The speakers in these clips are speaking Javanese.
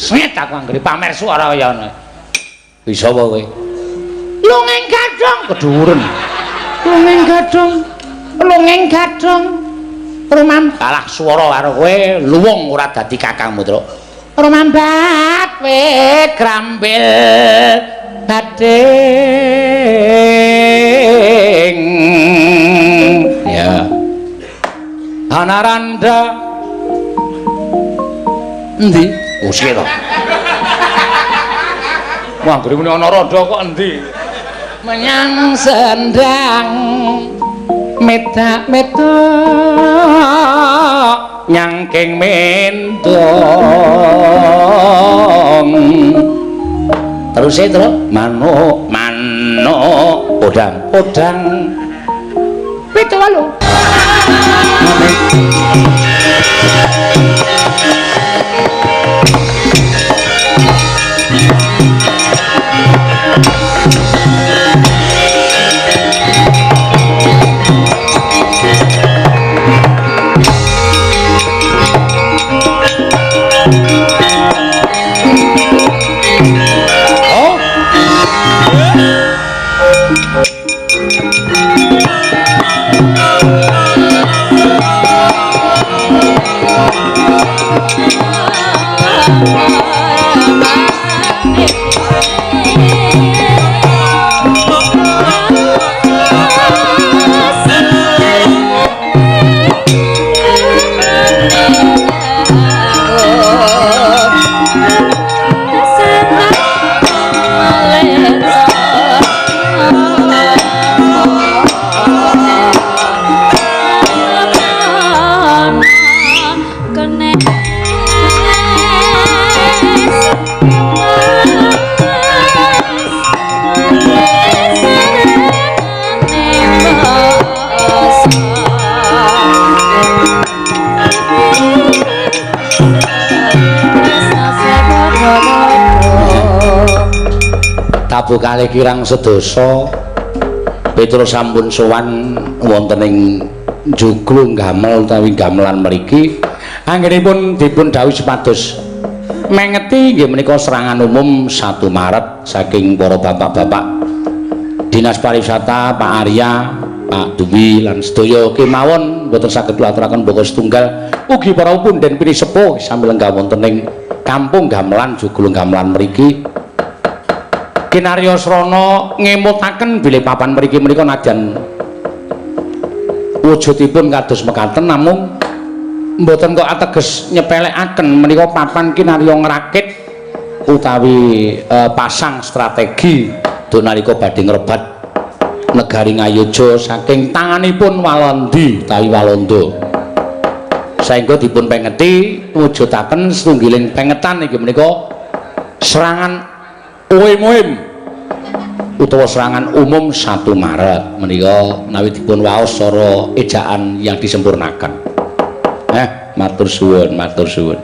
Sengit aku anggere pamer swara kaya ngono. Bisa apa kowe? Lungeng gadong keduren. Lungeng gadong. Lungeng gadong. Rumam alah swara karo kowe luwung ora dadi kakangmu, Truk. Rumambat wit krambil bading. Ya. Anaranda endi? Oh sik to. Wah, anggere muni ana randa kok endi? Menyang sendang medak-medak nyangking mendong. Terus terus manuk podang 7-8. Tabuh kalih kirang sedasa Petrus sampun sowan wonten ing joglo gamel utawi gamelan mriki anggenipun dipun dawuh supados mengeti nggih menika serangan umum 1 Maret saking para bapak-bapak Dinas Pariwisata Pak Arya, Pak Dumi lan sedaya kemawon boten saged kula aturaken boko setunggal ugi para punden pini sepuh sambil lenggah wonten ing kampung gamelan joglo gamelan mriki kinarya srana ngemutaken bilih papan mriki menika nadyan wujudipun kados mekaten namung mboten kok ateges nyepelekaken menika papan kinarya ngrakit utawi pasang strategi duk nalika badhe ngrebat negari Ngayodya saking tanganipun Walandi utawi Walanda saengga dipun pengeti wujudaken setunggiling pengetan inggih menika serangan OM utawa serangan umum 1 Maret menika menawi dipun waos cara ejaan yang disempurnakan. Matur suwun, matur suwun.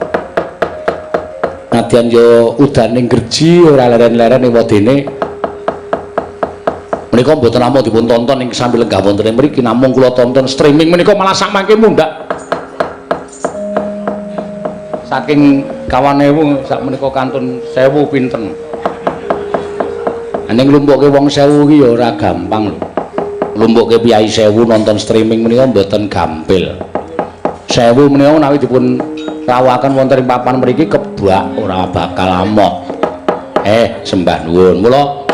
Nadyan yo udaning gerji ora leren-leren ing wadene. Menika mboten namung dipun tonton ing sambil lenggah wonten mriki namung kula tonton streaming menika malah sak mangke mundhak. Saking kawan ewu sak menika kantun 1000 pinten. Ning nglumpukke wong 1000 iki ya ora gampang lho. Nglumpukke piyai 1000 nonton streaming menika mboten gampil. 1000 menika menawi dipun rawuhaken wonten ing papan mriki kebak ora bakal amot. Sembah nuwun. Mula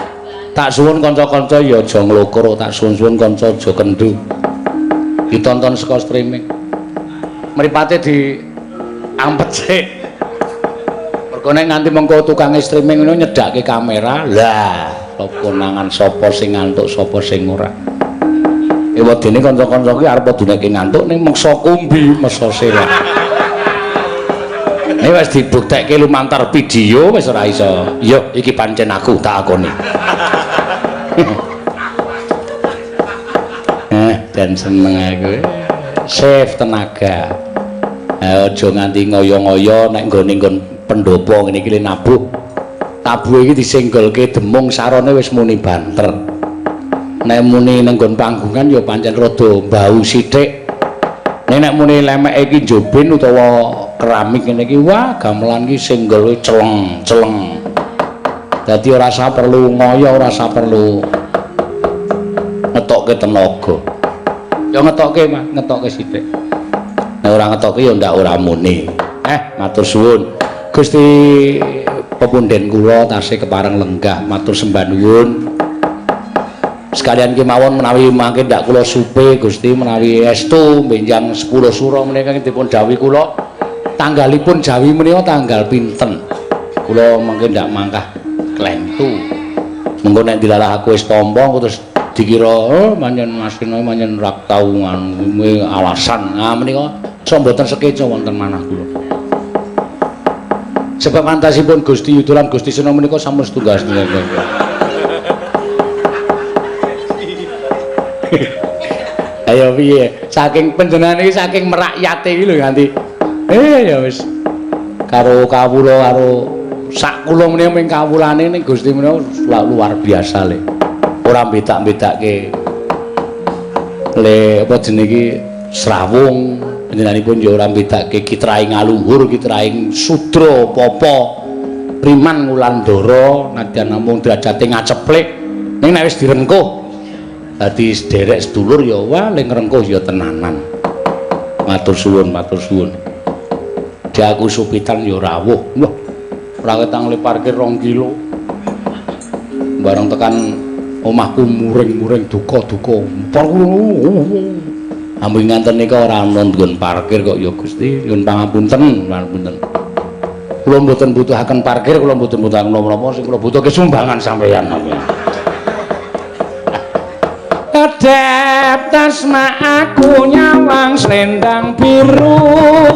tak suwun kanca-kanca ya aja nglokur, tak suwun-suwun kanca aja kendhu. Ditonton saka streaming. Mripate di ampet sik. Mergo nek nganti mengko tukange streaming ngono nyedakke kamera. Lah konangan sapa sing ngantuk sapa sing ora wadene kanca-kanca ki arep duneke ngantuk ning meksa kumbi meksa sira nek wis dibuktekke lumantar video wis ora iso yo iki pancen aku tak akoni dan seneng aku save tenaga aja nganti ngoyo-ngoyo nek nggone nggon pendopo ngene iki nabuh tabuhe iki disenggolke demung sarane wis muni banter. Nek muni ning nggon panggungan ya pancen rada bau sithik. Nek muni lemeke iki njobin utawa keramik ngene iki wah gamelan iki sing gawe celeng-celeng. Dadi ora usah perlu ngoyo, ora usah perlu ngetokke tenaga. Ya ngetokke mah, ngetokke sithik. Nek ora ngetokke ya ndak ora muni. Matur suwun. Gusti pepunden kula tasih kepareng lenggah matur sembah nuwun. Sekalian kemawon menawi mangke ndak kula supe Gusti menawi estu benjang 10 sura menika dipun dawuhi kula tanggalipun jawi menika tanggal pinten. Kula mangke ndak mangkah klentu. Mengko nek dilalah aku wis tampa terus dikira manjen Masina manjen rak tau alasan. Nah menika so mboten sekeca wonten manah kula. Sebab antasipun Gusti Yudha lan Gusti Sena menika sampun setunggal sedaya. Ayo piye? Saking panjenengan iki saking merakyate iki lho nganti ya wis karo kawula karo sak kula menika ming kawulane ning Gusti menika luar biasa le. Ora bedak-bedake le apa jenenge iki Srawung panjenenganipun ya ora bedake kitraing aluhur kitraing sudra apa Priman Wulandara nadyan namung derajate ngaceplik ning nek wis direngkuh dadi sederek sedulur ya wah ling ngrengkuh ya tenanan. Matur suwun aku supitan ya rawuh wah ora ketang le parkir 2 kilo bareng tekan omahku muring-muring duka-duka ambil nganten nika ora ana nggon parkir kok ya Gusti nyuwun pangapunten kula mboten butuhaken parkir kula mboten butuhaken napa-napa sing kula butuhke sumbangan sampeyan kedep tasma aku nyawang selendang biru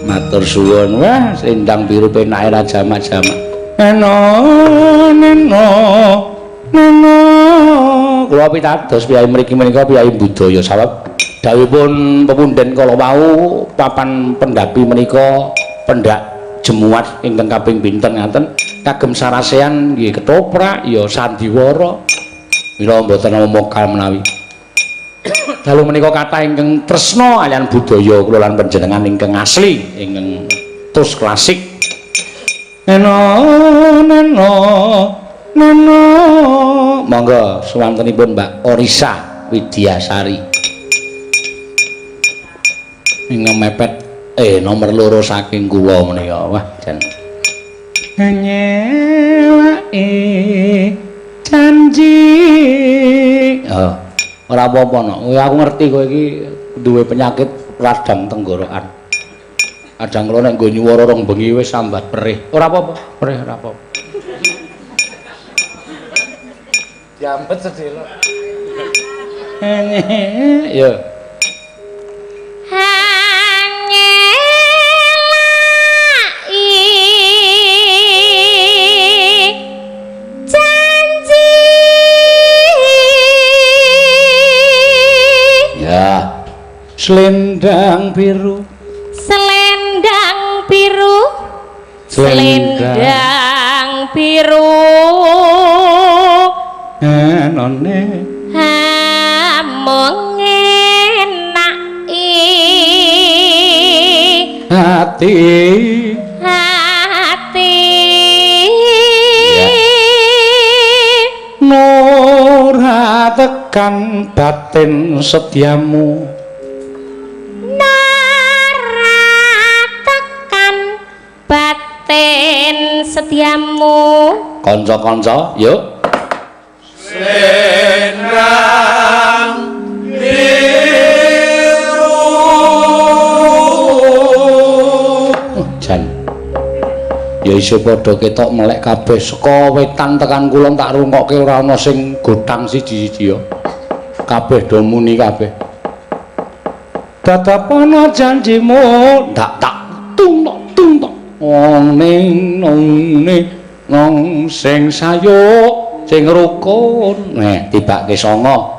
matur suwun wah selendang biru penake ra jamak-jamak neno kula pitados piyai mriki menika piyai budaya sabab dawuhipun pepunden kala wau papan pendapi menika pendak jemuat ingkang kaping pinten ngaten kagem sarasean nggih ketoprak ya sandiwara mila mboten momokal menawi dalu menika kathah ingkang tresna kaliyan budaya kula lan panjenengan ingkang asli ingkang tus klasik neno monggo suwantenipun Mbak Orisa Widyasari ingkang mepet nomor 2 saking kula menika wah jan nyewake janji ora apa-apa no. Aku ngerti kowe iki duwe penyakit radang tenggorokan. Kadang kula nek nggo nyuwara rong bengi wis sambat perih. Ora apa-apa, perih ora apa-apa. Diampet sedelo. Yo. Selendang biru none mung enaki hati nora tekan batin setiamu setiamu kanca-kanca yuk selendang biru jan ya isih padha ketok melek kabeh saka wetan tekan kulon tak rungokke ora ana sing godhang siji-siji ya kabeh do muni kabeh tatapana janjimu tak tung wong ning nong sing sayo sing rukun tibake songo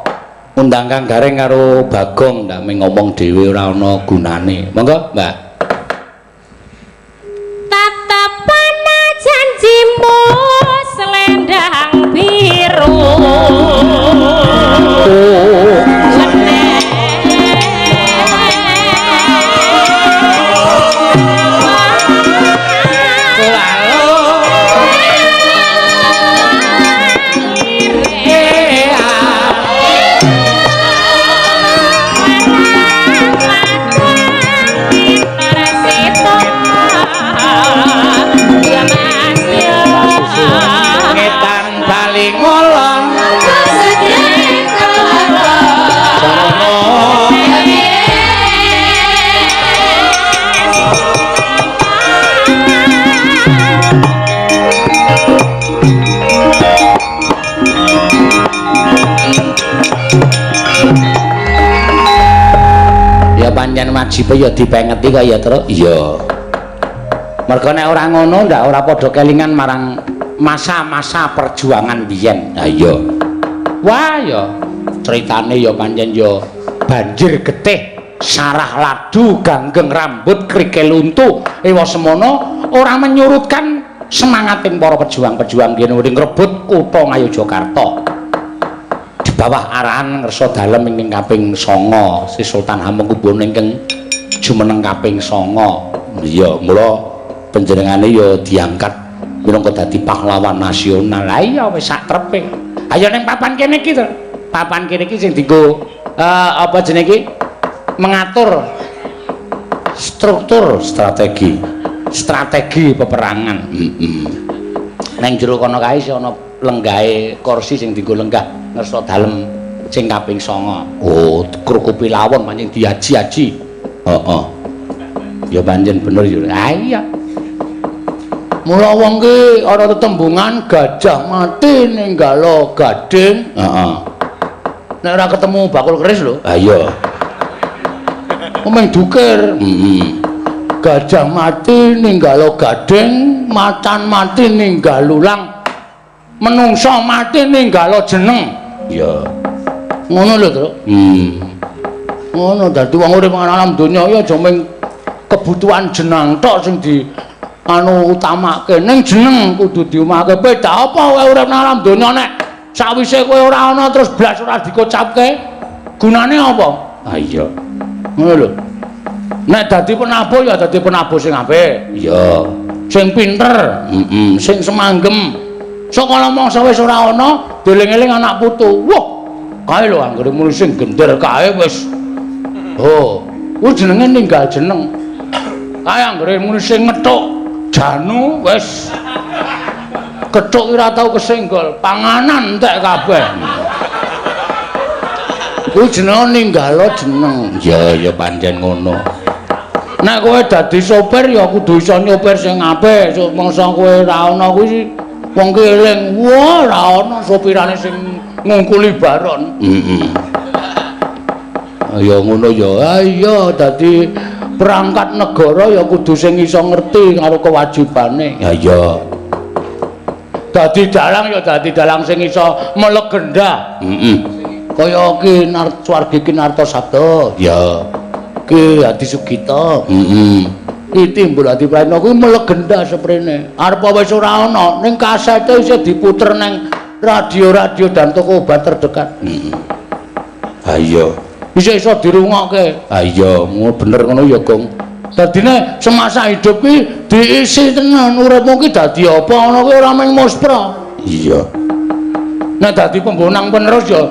undang Kang Gareng karo Bagong ndak mung ngomong dhewe ora ana gunane monggo Mbak tatapana janjimu selendang biru pancen wajibe ya dipengeti kaya terus iya mergo nek ora ngono ndak ora padha kelingan marang masa-masa perjuangan biyen ha iya wah ya critane ya pancen ya banjir getih sarah ladu ganggeng rambut krikil untu ewa semono ora menyurutkan semangating para pejuang-pejuang yen ning ngrebut kutha Ngayogyakarta bawah arahan ngersa dalem ing kaping 9 si Sultan Hamengkubuwana ingkang jumeneng kaping 9 iya mula panjenengane ya diangkat minangka dadi pahlawan nasional lah iya wis sak trepe ayo ning papan kene iki to papan kene iki sing dienggo apa jenenge iki mengatur struktur strategi peperangan neng jero kono kae ana lenggahe kursi sing dienggo lenggah ngersa dalem sing kaping 9 oh krukupi lawon pancen diaji-aji heeh ya pancen bener ya ah iya mula wong ki ana tetembungan gajah mati ninggalo gading heeh nek ora ketemu bakul keris lho ha iya mung dukir gajah mati ninggalo gading macan mati ninggal lulang menungso mati ninggalo jeneng ya ngono lho Tru ngono dadi wong urip nang alam donya ya aja mung kebutuhan jeneng tok sing di anu utamake ning jeneng kudu diumake beda apa kowe urip nang alam donya nek sawise kowe ora ana terus blas ora dikocapke gunane apa ah iya ngono lho nek dadi penabuh ya dadi penabuh sing apik iya sing pinter sing semanggem saka mangsa wis ora ana deling-eling anak putu wah kae lho anggere muni sing gender kae wis oh kuwi jenenge ninggal jeneng kae anggere muni sing ngethuk janu wis kethuk ora tau kesenggol panganan entek kabeh kuwi jenenge ninggalo jeneng ya pancen ngono nek kowe dadi sopir ya kudu iso nyopir sing apik mangsa kowe ora ana kuwi wong ki eling wah ora ana sopirane sing ngungkuli baron ya ngono ya iya dadi perangkat negara ya kudu sing iso ngerti karo kewajibane ya iya dadi dalang ya dadi dalang sing iso melegenda kaya ki Swargi Kinarta Sabda ya Ki Adi Sugita iki Timbul Adi Prayitna kuwi melegenda seprene arep wis ora ana ning kasete isih diputer ning radio-radio dan toko obat terdekat ha iya iso dirungokke ha iya bener ngono ya Gong dadine semasa hidup ki diisi tenan uripmu ki dadi apa ana kuwi ora mung muspra iya nek dadi pembonang penerus ya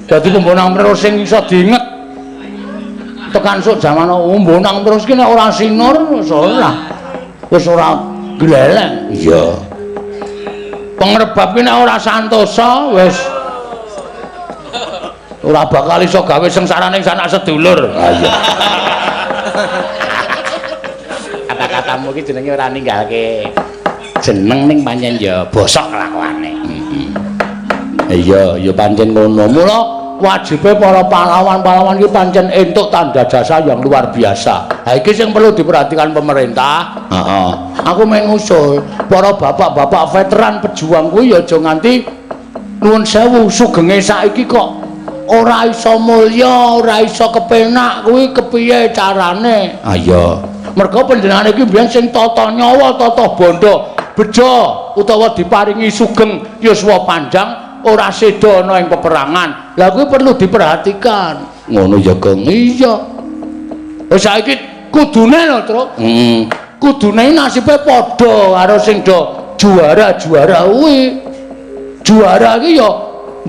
dadi pembonang penerus sing iso diinget tekan sok jaman mbonang terus ki nek ora sinur wis ora gleleng iya pengrebab ki nek ora santosa wis ora bakal iso gawe sengsaraning sanak sedulur ha iya kata-katamu iki jenenge ora ninggalke jeneng ning pancen ya bosok kelakuane. Iya, ya pancen ngono. Mula wajibe para pahlawan-pahlawan iki pancen entuk tanda jasa yang luar biasa. Ha iki sing perlu diperhatikan pemerintah. Heeh. Aku mengusul para bapak-bapak veteran pejuang kuwi ya aja nganti nuwun sewu sugenge saiki kok ora iso mulya, ora iso kepenak kuwi kepiye carane? Ah iya. Mergo panjenengane iki biyen sing tata nyawa, tata bondo, bejo utawa diparingi sugeng yuswa panjang ora seda ana ing peperangan. Lah kuwi perlu diperhatikan. Ngono ya, Gong. Iya. Wis saiki kudune lho, Truk. Kudune nasibe padha karo sing do juara-juara kuwi. Juara iki ya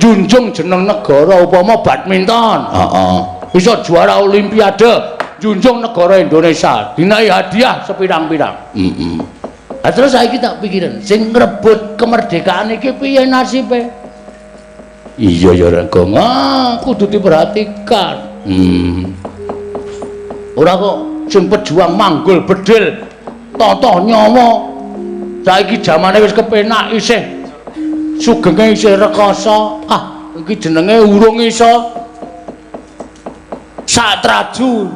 junjung jeneng negara upama badminton. Heeh. Bisa juara olimpiade, junjung negara Indonesia, dinai hadiah sepirang-pirang. Lah terus saiki tak pikirin, sing ngrebut kemerdekaan iki piye nasibe? Iya ya Gong, kudu diperhatikan. Ora kok sing pejuang manggul bedil, tata nyawa. Saiki jamane wis kepenak isih sugenge isih rekoso. Iki jenenge urung iso sak traju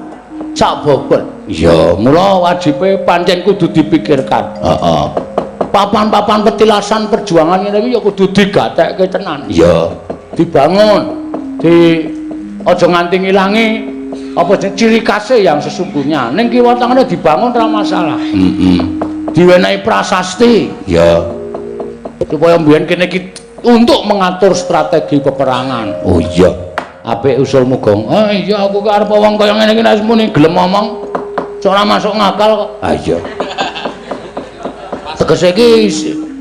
sak bobot. Iya, mula wajibe pancen kudu dipikirkan. Heeh. Papan-papan petilasan perjuangan ngene iki ya kudu digatekke tenan. Iya, dibangun. Aja nganti ngilangi apa ciri khasnya yang sesungguhnya. Ning kiwa tangane dibangun ora masalah. Diwenehi prasasti. Ya. Supaya mbiyen kene iki untuk mengatur strategi peperangan. Oh iya. Apik usulmu, Gong. Iya aku arep wong kaya ngene iki nek muni gelem ngomong ora masuk ngakal kok. Iya. Tegese iki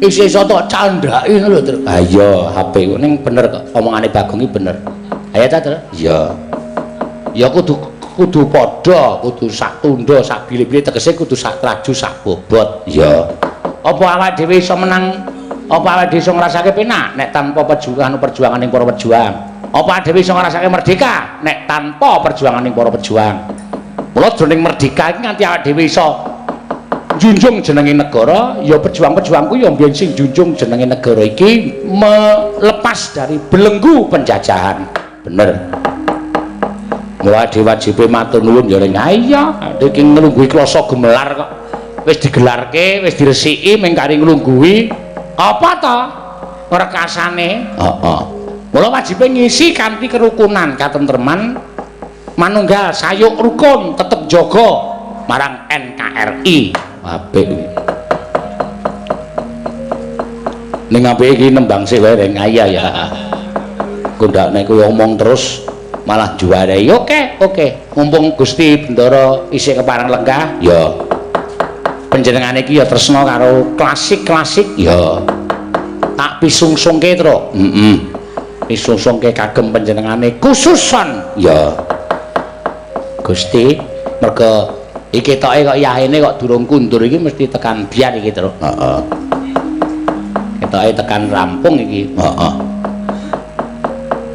isih iso tok candhaki ngono lho, Tru. Iya, HP ku ning bener kok. Omongane Bagong iki bener. Ayo ta, Tru? Iya. Ya kudu padha, kudu sak tundha, sak bili-bili tegese kudu sak traju, sak bobot. Iya. Apa awak dhewe iso menang? Apa awak dhewe iso ngrasake penak nek tanpa perjuangan ning para pejuang? Apa awak dhewe iso ngrasake merdeka nek tanpa perjuangan ning para pejuang? Mula jroning merdeka iki nganti awak dhewe iso junjung jenenge negara, ya pejuang-pejuangku ya mbiyen sing junjung jenenge negara iki melepas dari belenggu penjajahan. Bener. Mula diwajibe matur nuwun ya ning iya, iki nglungguhi klasa gemelar kok. Wis digelarke, wis diresiki mung kari nglungguhi apa to? Rekasane. Heeh. Mula wajibe ngisi kanthi kerukunan, katentreman, manunggal, sayuk rukun, tetep jaga marang NKRI. Apik iki. Ning apik iki nembang sik wae reng ayah ya. Kondakne kuwi omong terus malah juarai. Oke. Mumpung Gusti Bendara isih kepareng lenggah, ya. Panjenengane iki ya tresna karo klasik-klasik, ya. Tak pisungsungke, Tru. Pisungsungke kagem panjenengane khususan, ya. Gusti, merga iki ketoke kok yahene kok durung kundur iki mesti tekan biar iki, Tru. Heeh. Ketoke tekan rampung iki. Heeh.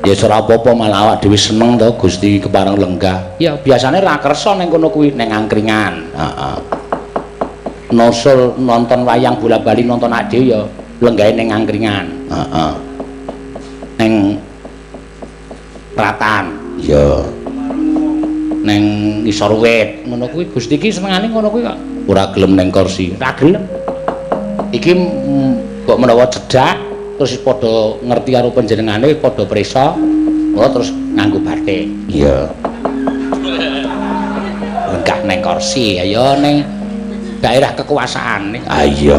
Ya ora apa-apa malah awak dhewe seneng to Gusti kepareng lenggah. Ya biasane ra kersa ning kono kuwi ning angkringan. Heeh. Nosul nonton wayang bola-bali nonton awak dhewe ya lenggahe ning angkringan. Heeh. Ning Pratan. Ya. Ning ngisor wit ngono kuwi Gusti iki senengane ngono kuwi kok. Ora gelem ning kursi. Ra gelem. Iki kok menawa cedhak terus padha ngerti karo panjenengane padha prisa mula terus nganggo batik. Iya. Lenggah ning kursi ayo ning daerah kekuasaan ning. Ah iya.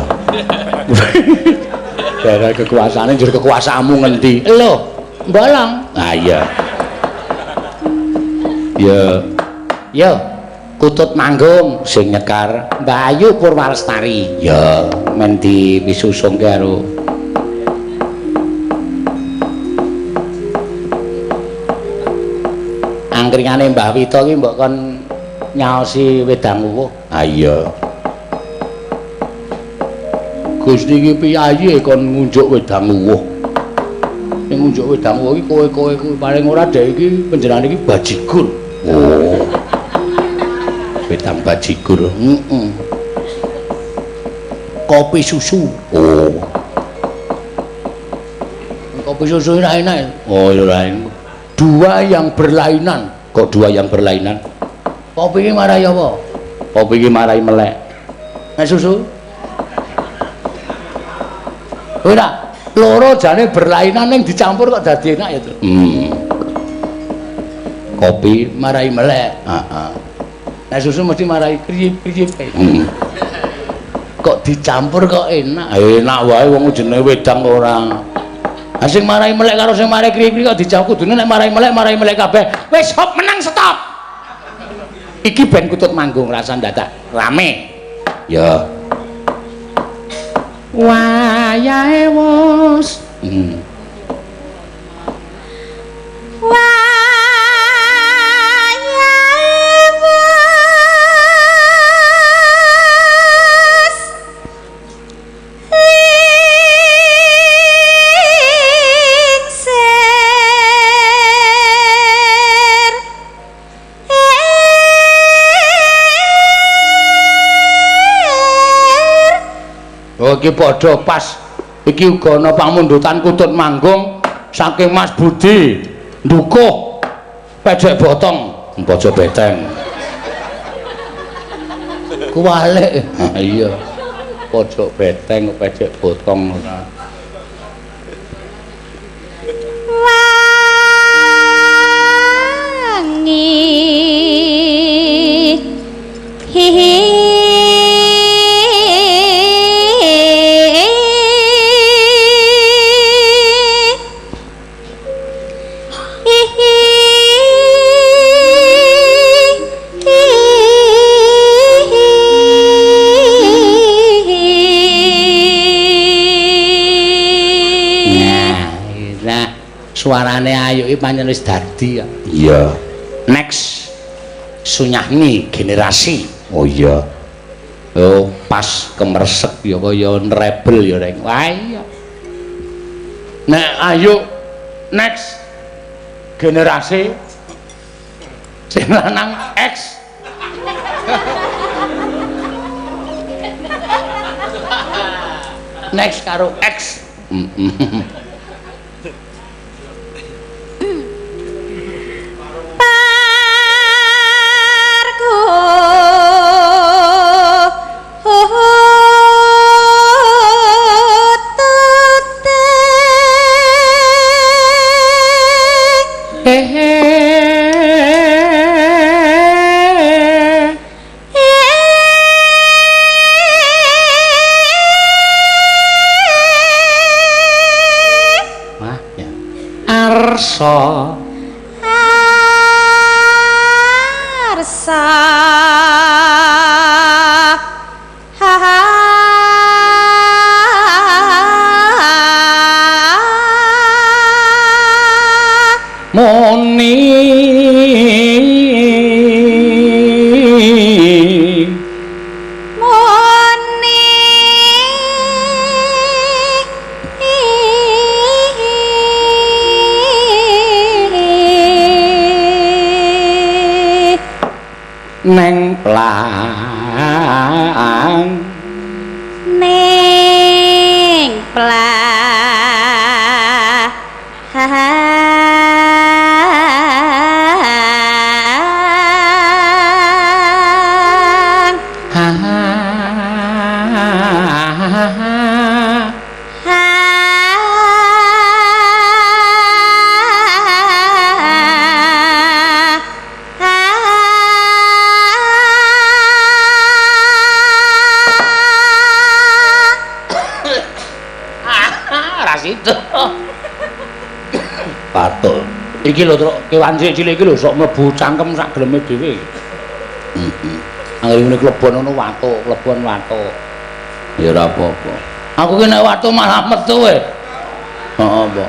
Daerah kekuasaane njur kekuasaanmu ngendi? Lho, Mbalang. Ah iya. Ya. Yo, Kutut Manggung sing nyekar Mbak Ayu Purwalestari. Ya, men dipisusungke karo angkringane Mbah Wito ki mbok kon nyaosi wedang uwuh. Ah iya. Gusti iki piyayi kon ngunjuk wedang uwuh. Ning ngunjuk wedang uwuh iki kowe paling ora dek iki panjenengan iki bajigur. Oh. Wedang bajigur. kopi susu. Oh. Kopi susu ini enak. Oh, ya lain. Dua yang berlainan. Kok dua yang berlainan? Kopi ini marai apa? Kopi ini marai melek. Nek susu? Ora, loro jane berlainan ning dicampur kok dadi enak ya, Tru. Kopi marai melek. Heeh. Nek susu mesti marai kriyip-kriyip. Kok dicampur kok enak. Enak wae wong jenenge wedang ora. Sing marai melek karo sing marai kriyip-kriyip kok dicampur kudune nek marai melek kabeh. Wis stop menang stop. Iki ben kutut manggung rasan dadak rame. Ya. Wayahe wis. Iki padha pas iki uga ana pamundutan kutut manggung saking Mas Budi ndukuh pejek botong bojo beteng kuwalik iya pojok beteng pejek botong wangi hihi suarane ayu iki pancen wis dadi ya. Iya. Next Sunyanyi generasi. Oh iya. Oh, pas kemersek ya kaya rebel ya reng. Wah iya. Nek ayu next generasi sing lanang X. Next karo X. Arsa neng plang patul iki lho Truk kewan cilik iki lho sok mlebu cangkem sak geleme dhewe anggere ngene klebon ngono watuk klebon watuk ya ora apa-apa aku ki nek watuk malah metu wae heeh apa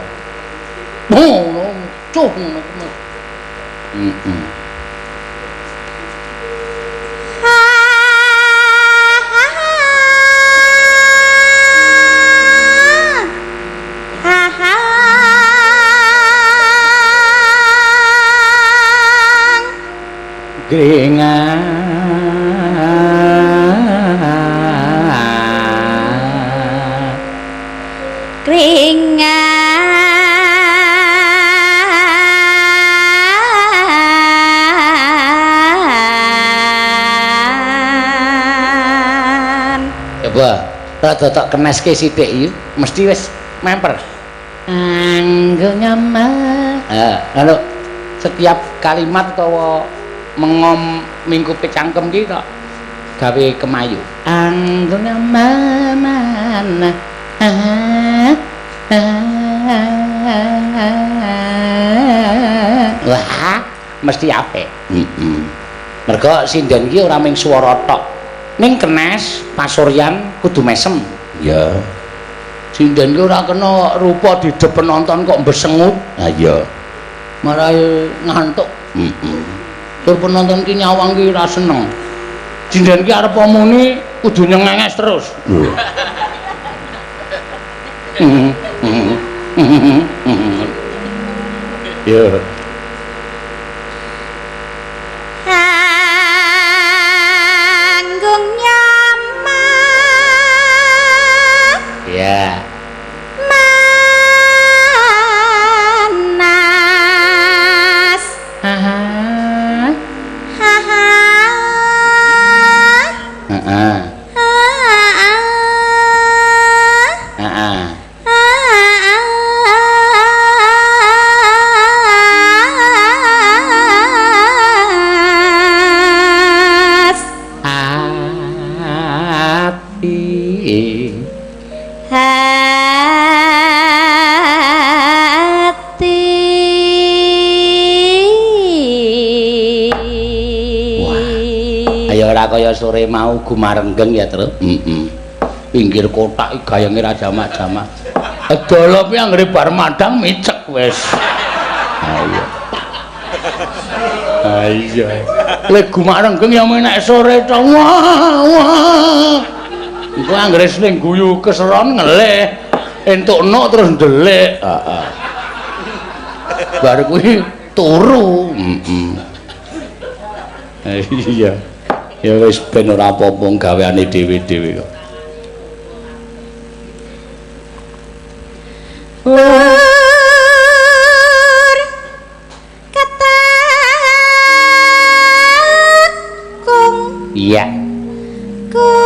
ngono cuh ngono Gringan keringan coba rada tok keneske sithik iki mesti wis memper anggo nyaman lalu setiap kalimat utawa mengom mingkupi cangkem ki tok gawe kemayu anggo nyaman wah mesti apik mergo sinden ki ora mung swara tok ning kenes pasuryan kudu mesem ya sinden ki ora kena rupa didep penonton kok mbesengut ha iya marai ngantuk tur penonton ki nyawang ki ora seneng sinden ki arep muni kudu nyengenges terus ya anggung nyaman ya manas kaya sore mau gumarenggeng ya terus pinggir kotak iki gayange ra jamak-jamak dolope anggere bar madang micek wis ayo ayo lek gumarenggeng ya menek sore to wah engko anggere sing guyu keseron ngelih entuk-entuk terus ndelik heeh bar kuwi turu iya ya wis ben ora apa-apa gaweane dhewe-dhewe kok. Ketakung Iya. Kung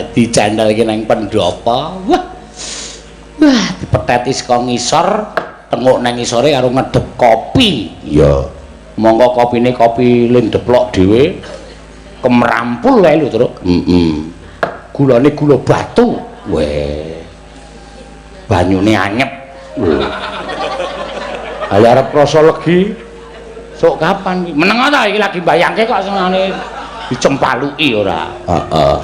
dicandhalke nang pendopo wah dipetheti saka ngisor tenguk nang ngisore karo ngedep kopi iya monggo kopine kopi lendeplok dhewe kemrampul kae lho Truk gulane gula batu weh banyune anyep ayo arep rasa legi sok kapan iki meneng ta iki lagi bayangke kok senengane dicempaluki ora heeh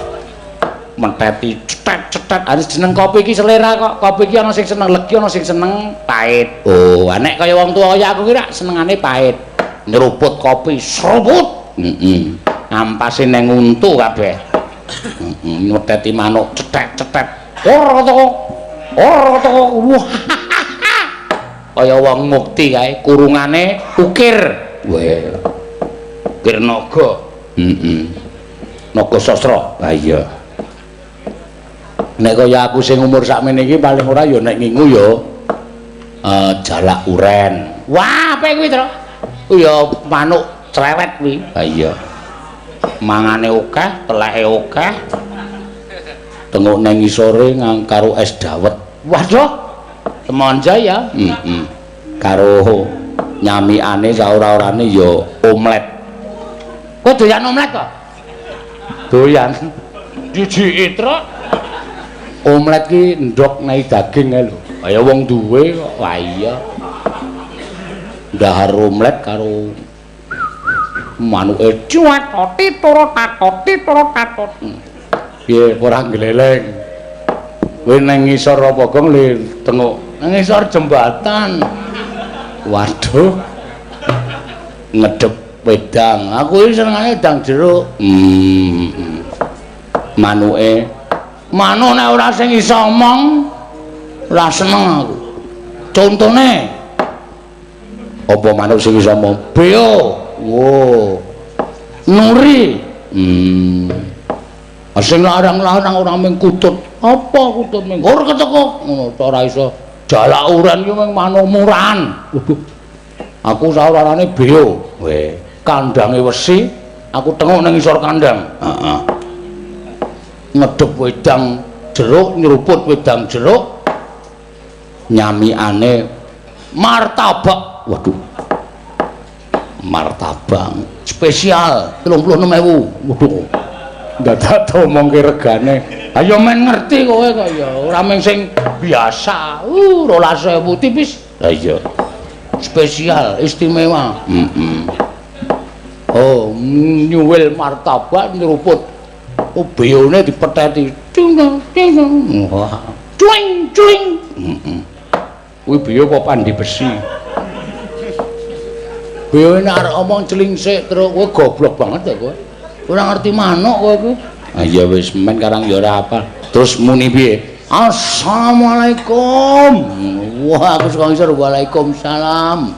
menteti cetet-cetet harus jeneng kopi iki selera kok kopi iki ana sing seneng legi ana sing seneng pahit oh nek kaya wong tuwa kaya aku ki rak senengane pahit nyeruput kopi seruput ngampase nang untu kabeh meteti manuk cetet-cetet ora to wah kaya wong mukti kae kurungane ukir weh ukir naga naga sastra ha iya nek kaya aku sing umur sakmene iki paling ora ya nek ngingu ya jalak uren. Wah, apik kuwi, Tru? Ya manuk cerewet kuwi. Ha iya. Mangane akeh, teleke akeh. Tengok nang isore karo es dawet. Waduh. Semonja ya. Karo nyamiane saora-orane ya omlet. Kowe doyan omlet kok? Doyan. Dijiki, Tru. Omlet ki ndok nai daging ae lho. Kaya wong duwe kok. Wah iya. Ndahar omlet karo manuke cuwet toti turu tatot. Piye ora gleleng. Kowe nang ngisor apa gong le tengok nang ngisor jembatan. Waduh. Ngedep wedang. Aku iki senengane wedang jeruk. Manuke. Manuk nek ora sing iso omong ora seneng aku. Contone apa manuk sing iso omong? Beo. Wo. Nuri. Sing larang-larang ora mung kutut. Apa kutut mung ora ketekuk ngono ora iso jalak uran ki mung manuk muran. Aku saurane beo. Weh, kandange wesi, aku tengok nang isor kandang. Heeh. Ngedep wedang jeruk, nyeruput wedang jeruk. Nyamiane martabak. Waduh. Martabak spesial 36.000. Waduh. Dadak omongke regane. Ayo men ngerti kowe kok ya, ora mung sing biasa. 12.000 tipis. Lah iya. Spesial, istimewa. Oh, nyuwil martabak nyeruput. Oh, beone dipetheti. Ting ting. Wah. Cuing cuing. Kuwi beo apa pandi besi? Beone arek omong celingsik terus kowe goblok banget ya kowe. Ora ngerti manuk kowe iku. Ah ya wis men karang ya ora apa. Terus muni piye? Assalamualaikum. Wah, aku suka ngisor waalaikumsalam.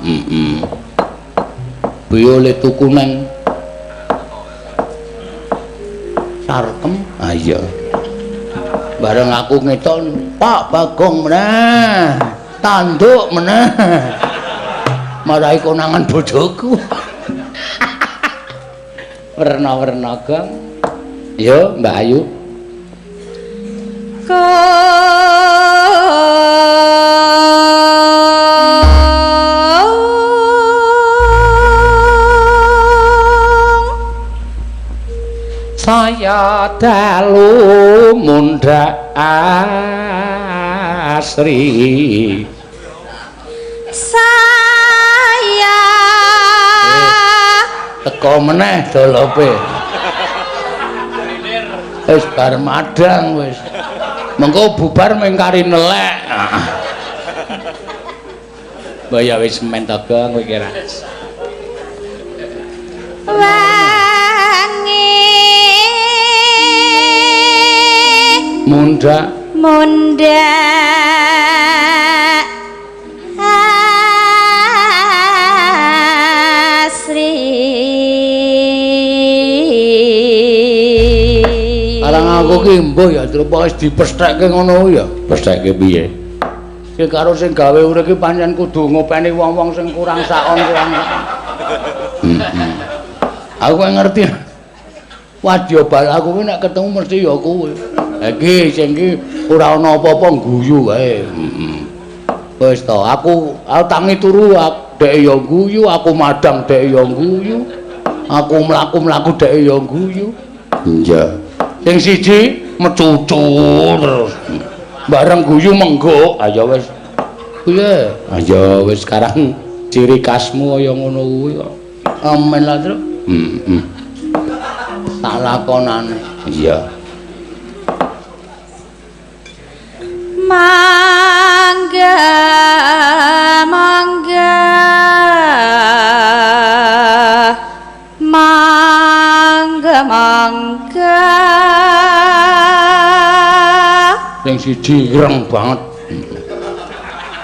Beo le tuku neng Sarkem. Ah iya. Bareng aku ngeton, Pak Bagong meneh. Tanduk meneh. Marahi konangan bojoku. Werna-werna Gang. Yo, Mbak Ayu. Saya dalu mundhak asri. Saya teko meneh dolope. Wis bar madang wis. Mengko bubar mengkari nelek. Mbah ya wis men to Gong kowe kira. wangi Mundhak asri. Arang aku ki mbuh ya trupa wis dipesthekke ngono ya. Pesthekke piye? Ki karo sing gawe urip ki pancen kudu ngopeni wong-wong sing kurang saon kurang. Aku ngerti. Wadya bal aku ki nek ketemu mesti ya kowe. Iki sing ki ora ana apa-apa guyu wae. Wis to, aku tangi turu dhek ya guyu, aku madang dhek ya guyu. Aku mlaku-mlaku dhek ya guyu. Iya. Sing siji mecucu terus. Bareng guyu mengguk. Ayo wis. Piye? Ayo wis sekarang ciri khasmu kaya ngono kuwi kok. Amen lah, Tru. Tak lakonane. Iya. Mangga mangga mangga mangga Sing siji ireng banget.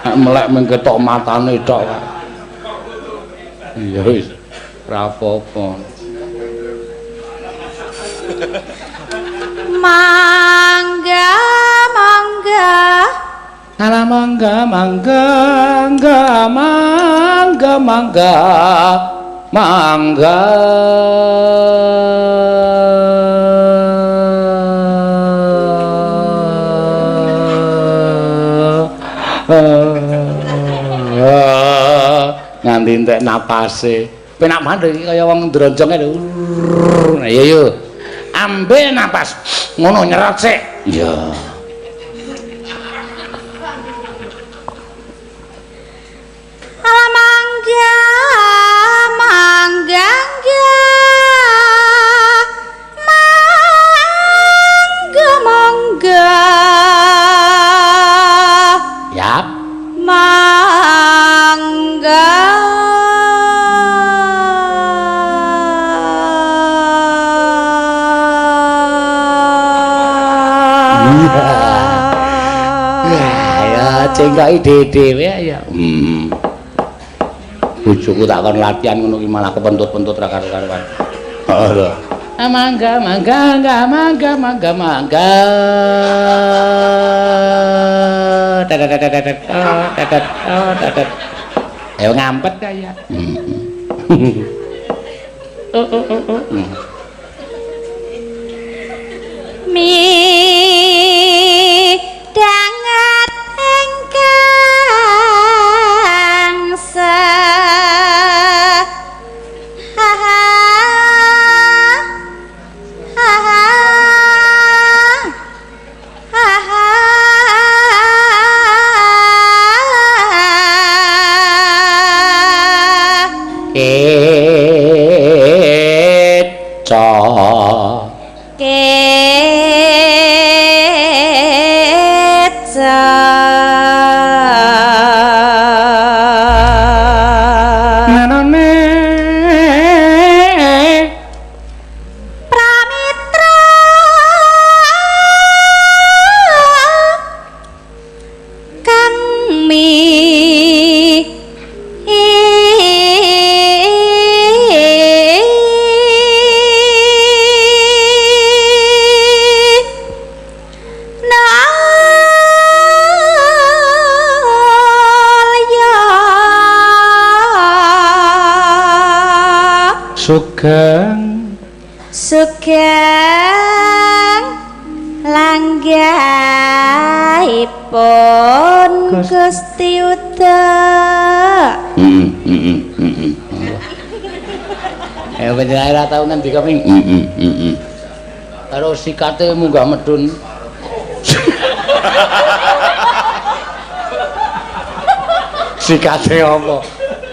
Nek melek mung ketok matane tok. Iya wis. Ora apa-apa. mangga mangga Ala mangga mangga mangga mangga mangga nganti entek napase penak banget iki kaya wong ndronjonge lho. Ayo yo ambil napas ngono nyerot sik. Iya. ala mangga mangga mangga mangga cengkoki dhewe ya. Bojoku tak kon latihan ngono ki malah kepentut-pentut ra karo-karuan. Heeh. Mangga. Ayo ngampet kaya. Midanget engkang Sugeng langgaipun Gusti Uda. Panjenengan ora tau ngendika ping karo sikate munggah medun. Sikate apa?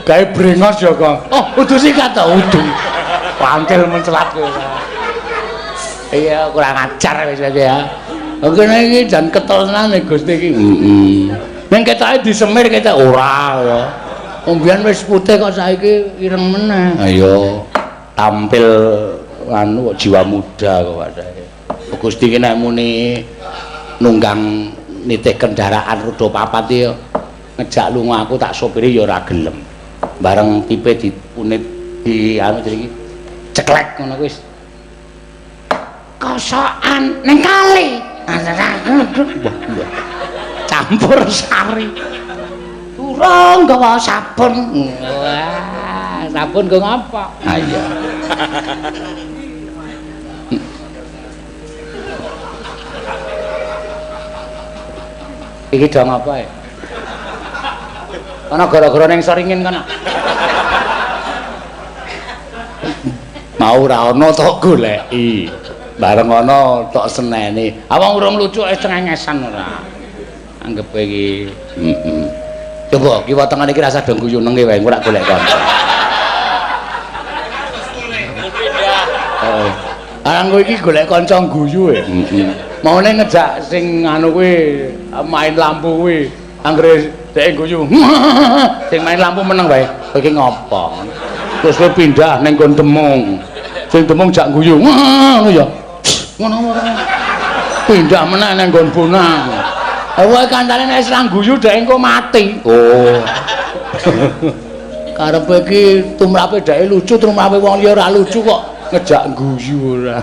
Gawe brengos ya kok. Oh, udu sikat to, udu. Pantil mencelat kowe. Iya, kurang ajar wis ya. Kene iki jan ketelnan Gusti iki. Ning ketoke disemir ketok ora ya. Mbiyen wis putih kok saiki ireng meneh. Ayo tampil anu kok jiwa muda kok saiki. Gusti ki nek muni nunggang nitih kendaraan roda papat ya ngejak lunga aku tak sopiri ya ora gelem. Bareng tipe dipunit di anu jenenge ceklek ngono kuwi. Kosokan ning kali. Campur sari. Urung gawa sabun. Wah, sabun go ngapa? Ha iya. Iki dong apa ya? Ana gara-gara ning saringin kana. Mau ra ana tok goleki. Bareng ana tok seneni. Awang urung lucu wis cengengesan ora. Anggep kowe iki. Coba kiwa tengene iki rasa do guyu nenge wae ora golek kanca. Oh. Arang kowe iki golek kanca guyu e. Maune ngejak sing anu kuwi main lampu kuwi. Anggere dhek guyu. Sing main lampu meneng wae. Kowe iki ngopo? Terus kowe pindah ning nggon demung. Sing demung jak guyu. Ngono ya. Ngono pindah meneh nang nggon bonang. Wae kancane nek wis ra guyu dhek engko mati. Oh. Karepe iki tumrape dhek lucu, tumrape wong liya ora lucu kok ngejak guyu ora.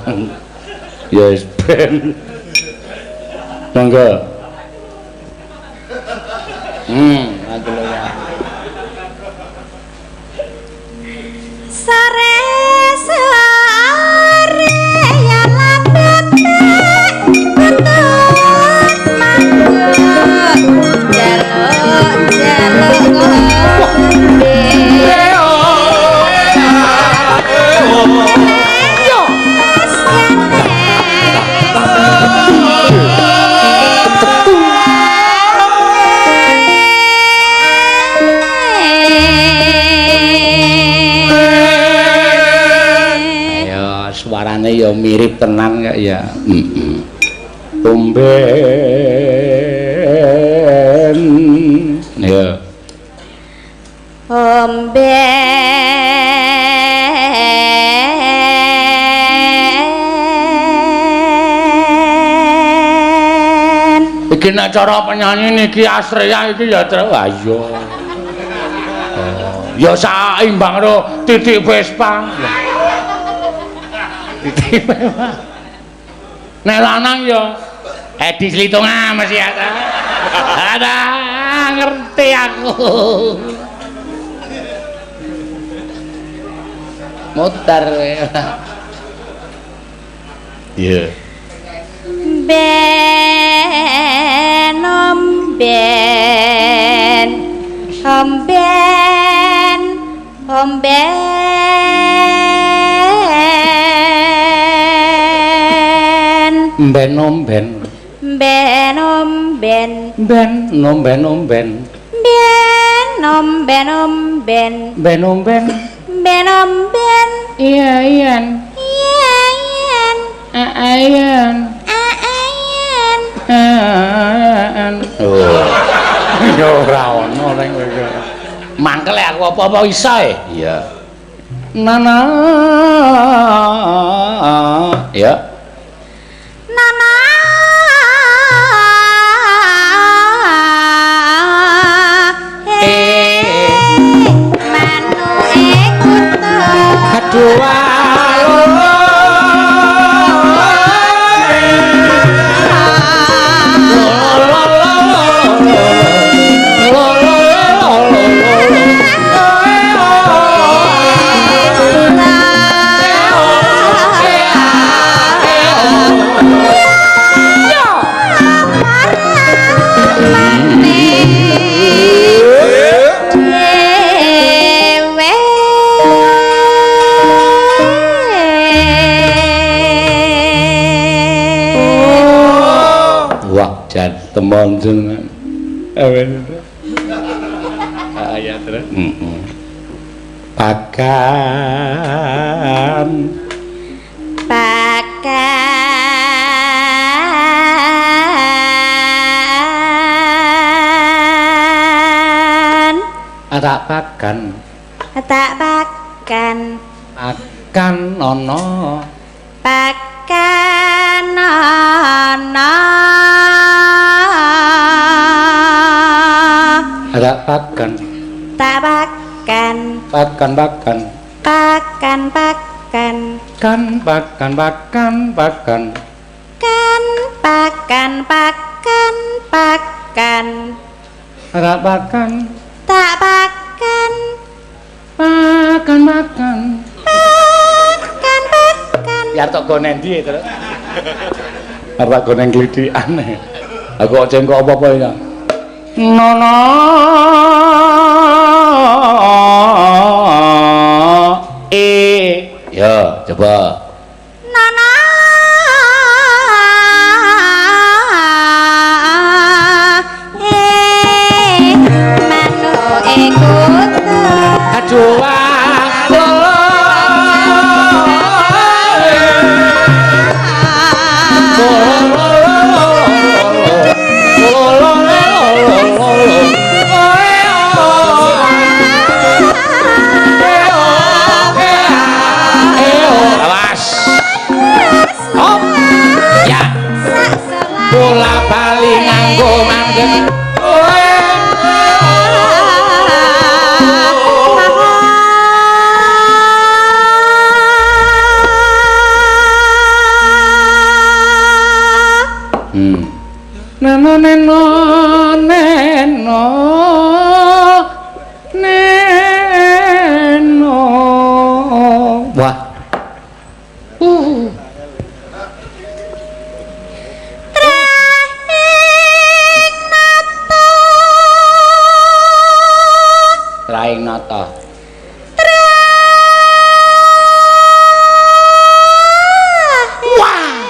Ya wis ben. Monggo. Aduh ya. Sare sare ya landet kentut manggut jaluk suarane ya mirip tenan kok ya. Tumben ya. Iki Iki nek cara penyanyi niki Astrea iki ya terus ayo. Ya saimbang karo Titik Vespa. Titik Vespa. Nek lanang ya Edi Slitonga mesti ada. Ada ngerti aku. Mutar ya. Ben omben omben omben Ben omben ben omben ben omben omben ben omben omben ben omben ben omben iya iyan iya iyan ayan ayan oh ya ora ono ning kowe mangkel aku apa-apa iso iya nana ya nana manu ekuto aduh temon jenengan awen ayat terus pakan tak pakan akan ono pakan ono tak pakan tak pakan pakan pakan pakan pakan kan pakan pakan pakan kan pakan pakan pakan tak pakan tak pakan pakan pakan pakan pakan ya tok gonen ndi terus apa gonen glithikan aku kok cengkok apa-apa ya nono ya coba nono manu ikut aduh bola bali nganggo manggen neno neno neno neno wah Traing nata wah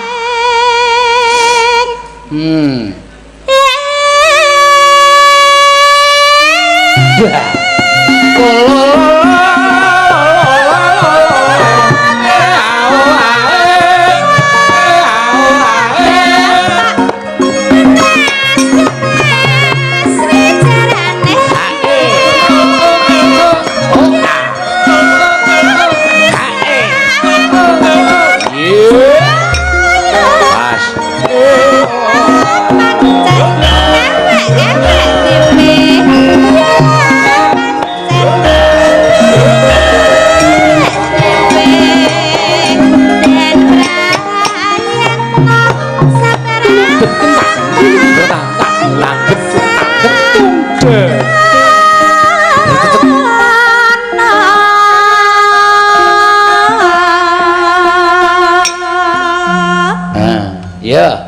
Ya.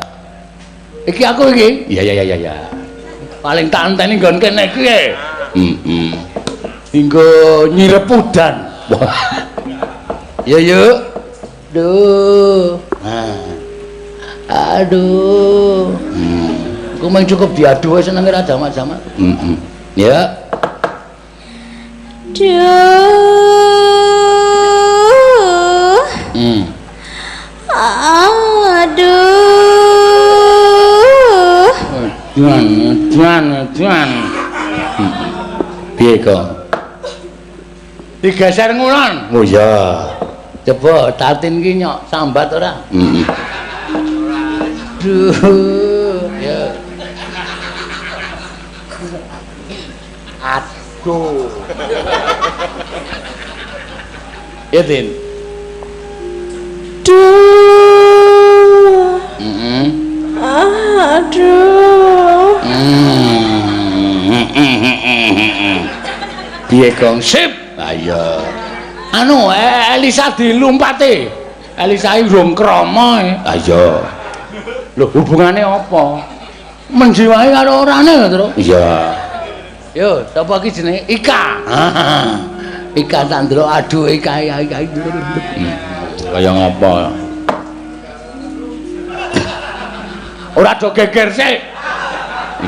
Iki aku iki. Ya. Paling tak enteni nggon kene iki. Hingga nyirep udan. Wah. Ya yuk. Duh. Aduh. Ku mung cukup diadu wis seneng ora jamak-jamak. Ya. Aduh. Juan. Piye kok? Digeser ngulon. Oh iya. Coba tatin ki nyok sambat ora? Duh, ya. Aduh. Ya, Tin. Duh. Aduh. Piye Gong? Sip. Ayo. Anu, Elisa dilumpati. Elisa urung krama. Ayo. Lho hubungane apa? Menjiwai karo orane to, iya. Yo, sapa iki jenenge? Ika. Ika tak ndelok aduh Ika. Kaya ngapa? Ora do geger sik.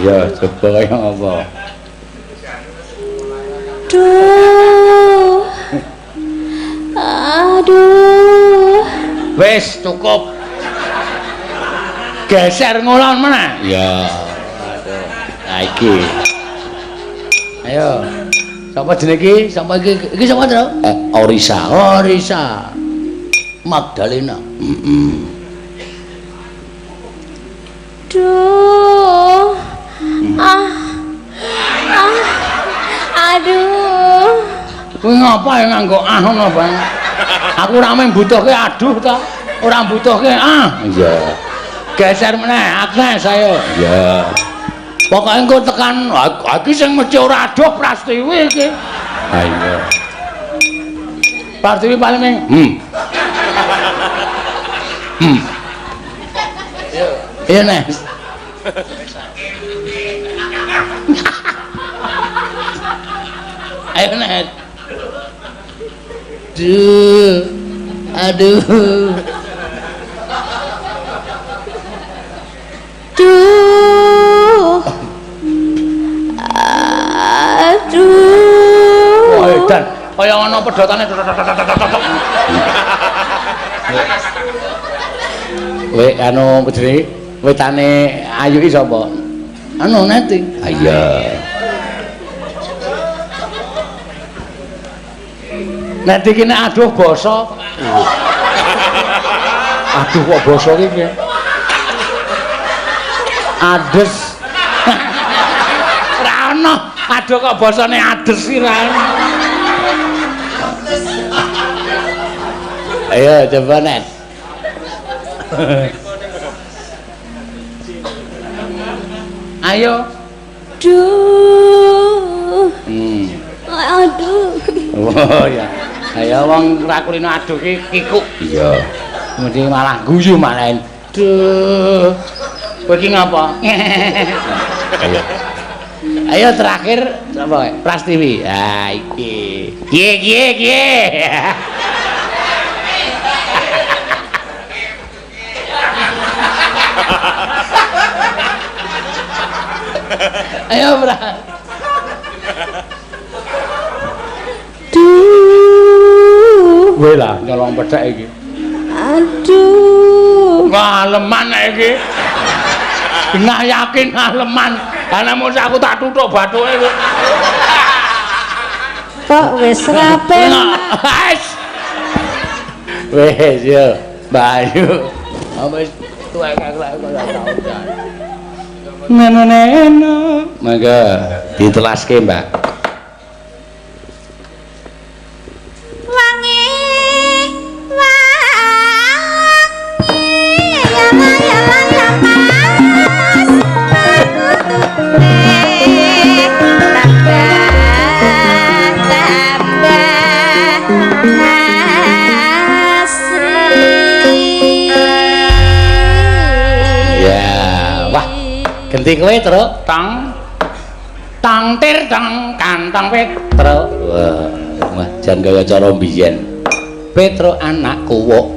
Iya, coba kaya ngapa? Duh. Aduh. Wis cukup. Geser ngulon mana? Ya. Aduh. Nah iki. Ayo. Sapa jenenge iki? Sapa iki? Iki sapa to? Orisa. Orisa. Magdalena. Duh. Aduh. Kuwi ngapa ya nganggo ngono, Bang? Aku ora mung butuhke aduh ta. Ora butuhke Iya. Geser meneh Agnes saya. Iya. Pokoke engko tekan iki sing mesti ora adoh Prastiwi iki. Ha iya. Prastiwi paling ming Iya Nes. Ayo Nes. Aduh. Duh. Aduh. Oh, edan. Kaya ana pedhotane. Kowe anu jenenge wetane ayu iki sapa? Anu Neti. Ha iya. Neti ki nek aduh basa. Aduh kok basa iki piye? Ades. Ora ana. Aduh kok basane ades iki ra ana. Ayo coba Net. Ayo. Duh. Aduh. Oh ya. Ayo wong ra kulino aduh ki kikuk. Iya. Mesti malah guyu malah. Duh. Kowe iki ngapa? Ayo. Ayo terakhir sapa? Prastiwi. Ha iki. Gie. Ayo, Bra. Duh. Kowe lah nyolong pedhek iki. Aduh. Ngaleman iki. Nah yakin ngaleman. Ana mesti aku tak tutuk bathuke. Kok wis rapi. Wis yo, Bayu. Wis tuwek kok ora tau. Neno. Mangga ditelaske, Mbak. Wangi. Mas. kowe Truk tong tang tir tong kantong Petro. Wah, jan kaya cara mbiyen. Petro anak kuwuk.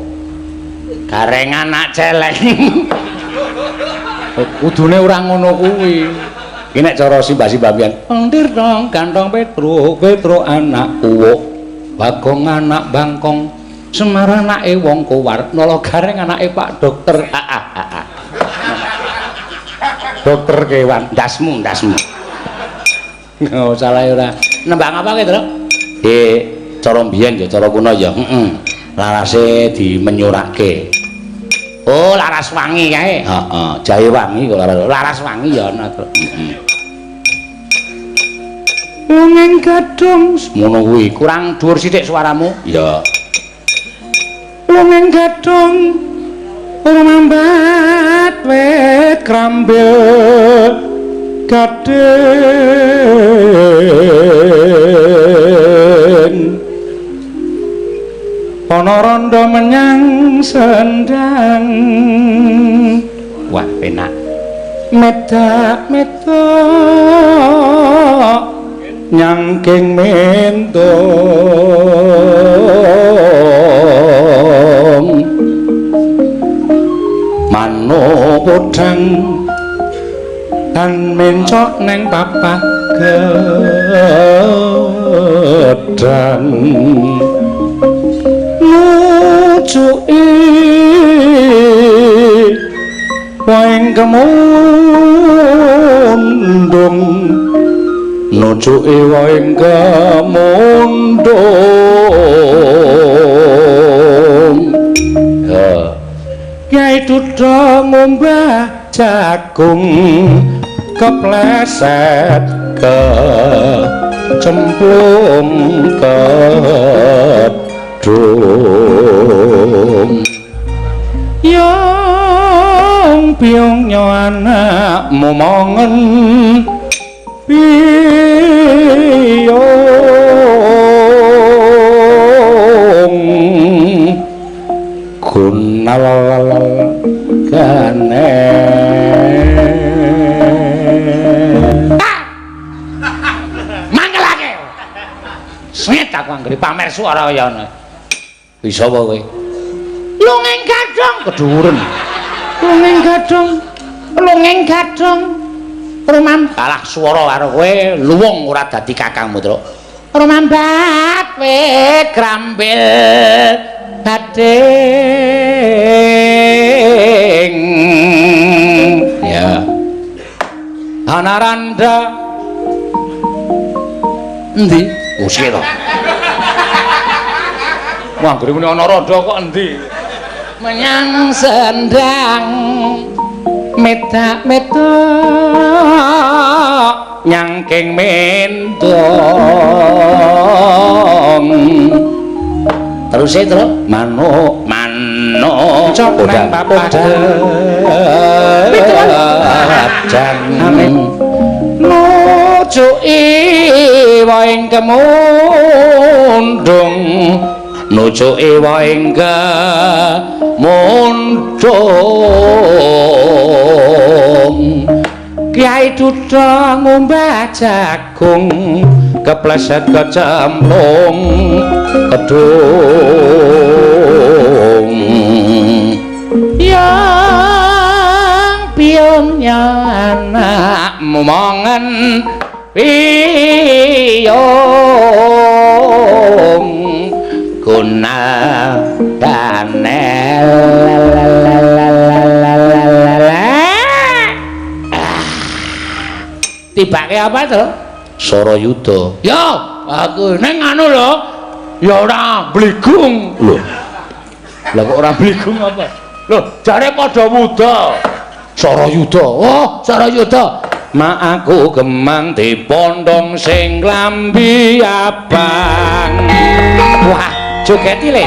Gareng anak celeng. Kudune ora ngono kuwi. Iki nek cara simbah-simbah mbiyen, tang tir tong kantong Petro, Petro anak kuwuk. Bagong anak bangkong, Semar anake wong Kowar, Nala Gareng anake Pak Dokter. Dokter kewan, ndasmu. Oh, salah ora. Nembang apa ki, Truk? Cara mbiyen ya, cara kuno ya. Larase dimenyurake. Oh, laras wangi kae. Heeh, jahe wangi kok laras wangi ya ana, Truk. Wong gadhong ngono kuwi, kurang dhuwur sithik suaramu. Ya. Wong gadhong ora mambat wit krambil gading ana randha menyang sendang. Wah, penak. Medak-medok nyangking mentong mano podhang kan mencok neng papak gedang nucuki waing kemundung nucuki waing kemundung Kyai Duda ngombah jagung kepleset ke cemplung ke dung yang piung anak momongen piung kunal gane mangkelake sengit aku anggere pamer swara kaya ngono bisa apa kowe lungeng gadhong keduren lungeng gadhong rumam alah swara karo kowe luwung ora dadi kakangmu Truk rumambat wit krambil gading ya ana randa endi usih to wah gure muni ana randa kok endi menyang sendang medak-medok nyangking mentong terus Truk mano cok nang padang nucuki waing kemundung nucuki waing kemundung Kyai Duda ngombah jagung kepleset kecemplung kedung yang piungnya anak momongen piung guna danel tibake apa to? Sarayuda. Ya, aku ning anu lho. Ya ora bligung. Lho. Lah kok ora bligung apa? Lho, jare padha wuda. Sarayuda. Oh, Sarayuda. Mak aku gemang dipondhong sing klambi abang. Wah, jogeti le.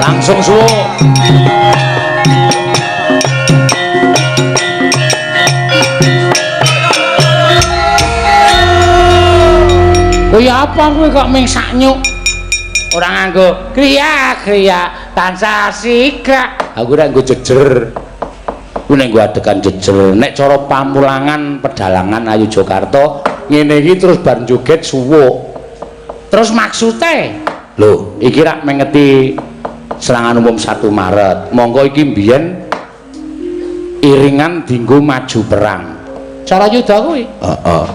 langsung suwuk. Kuwi apa kuwi kok ming saknyuk? Ora nganggo kriya-kriya tansah sigak. Aku ora nggo jejer. Ku nek nggo adegan jejer. Nek cara pamulangan pedalangan Ayu Jakarta ngene iki terus bar joget suwuk. Terus maksude lho, iki rak mengeti serangan umum 1 Maret. Monggo iki mbiyen iringan dienggo maju perang. Cara yuda kuwi? Heeh.